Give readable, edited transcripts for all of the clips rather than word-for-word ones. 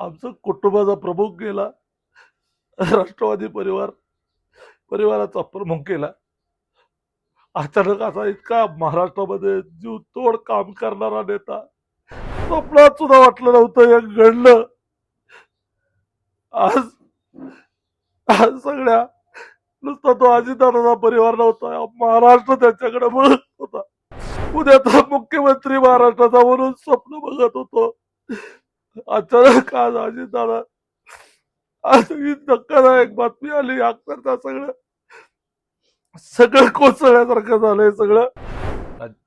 आमचं कुटुंबाचा प्रमुख गेला. राष्ट्रवादी परिवाराचा प्रमुख गेला. अचानक असा इतका महाराष्ट्रामध्ये जीवतोड काम करणारा नेता स्वप्नात सुद्धा वाटलं नव्हतं हे घडलं. आज आज सगळ्या नुसता तो अजितदादाचा परिवार नव्हता, महाराष्ट्र त्याच्याकडे बघत होता. उद्या तर मुख्यमंत्री महाराष्ट्राचा म्हणून स्वप्न बघत होतो. अचानक आज अजितदादा आज ही धक्कादायक बातमी आली. अक्षरशः सगळं सगळं कोसळल्यासारखं झालंय सगळं.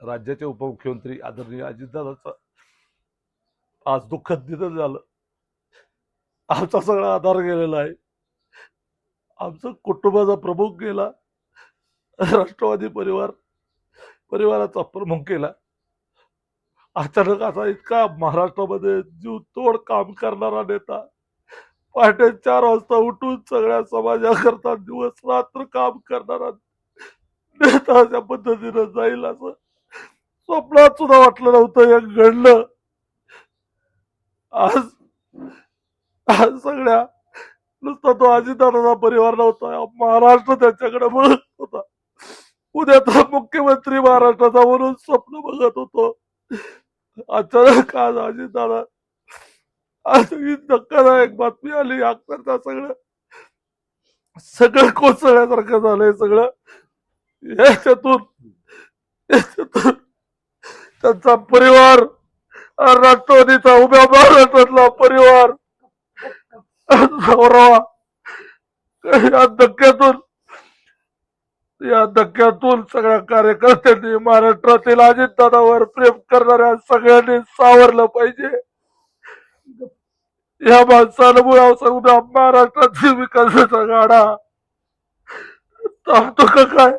राज्याचे उपमुख्यमंत्री आदरणीय अजितदादाचं आज दुःखद निधन झालं. आमचा सगळा आधार गेलेला आहे. आमचं कुटुंबाचा प्रमुख गेला. राष्ट्रवादी परिवाराचा प्रमुख गेला. अचानक असा इतका महाराष्ट्रामध्ये जीवतोड काम करणारा नेता पहाटे 4 वाजता उठून सगळ्या समाजाकरता दिवस रात्र काम करणारा नेता अशा पद्धतीनं जाईल असं स्वप्नात सुद्धा वाटलं नव्हतं हे घडलं. आज आज सगळ्या नुसता तो अजितदादाचा परिवार नव्हता, महाराष्ट्र त्याच्याकडे बघत होता. उद्या तर मुख्यमंत्री महाराष्ट्राचा म्हणून स्वप्न बघत होतो. अचानक आज अजितदादा आज ही धक्कादायक बातमी आली. अक्षरशः सगळं सगळं कोसळल्यासारखं झालंय सगळं. याच्यातून त्यांचा परिवार, राष्ट्रवादीचा उभ्या महाराष्ट्रातला परिवार या धक्क्यातून सगळ्या कार्यकर्त्यांनी, महाराष्ट्रातील अजितदादावर प्रेम करणाऱ्या सगळ्यांनी सावरलं पाहिजे. या माणसानं उद्या महाराष्ट्रातील विकासाचा गाडा थांबतो का काय?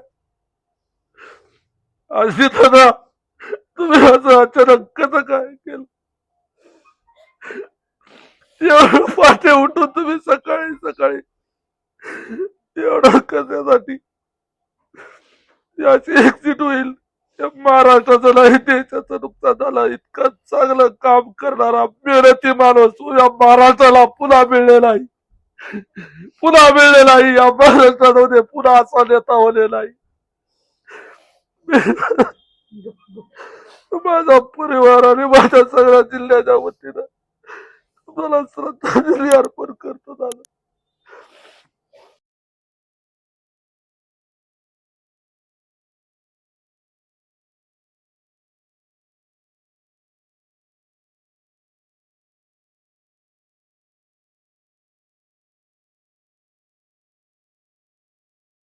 अजितदादा, तुम्ही असं अचानक कसं काय केलं? एवढं पहाटे उठून तुम्ही सकाळी एवढं कशासाठी? याची एक्झिट होईल, महाराष्ट्राचं नाही देशाचं नुकसान झालं. इतकं चांगलं काम करणारा मेहनती माणूस या महाराष्ट्राला पुन्हा मिळलेला आहे. या महाराष्ट्रामध्ये पुन्हा असा नेता होलेला आहे. माझा परिवार आणि माझ्या सगळ्या जिल्ह्याच्या वतीनं तुम्हाला श्रद्धांजली अर्पण करतो दादा.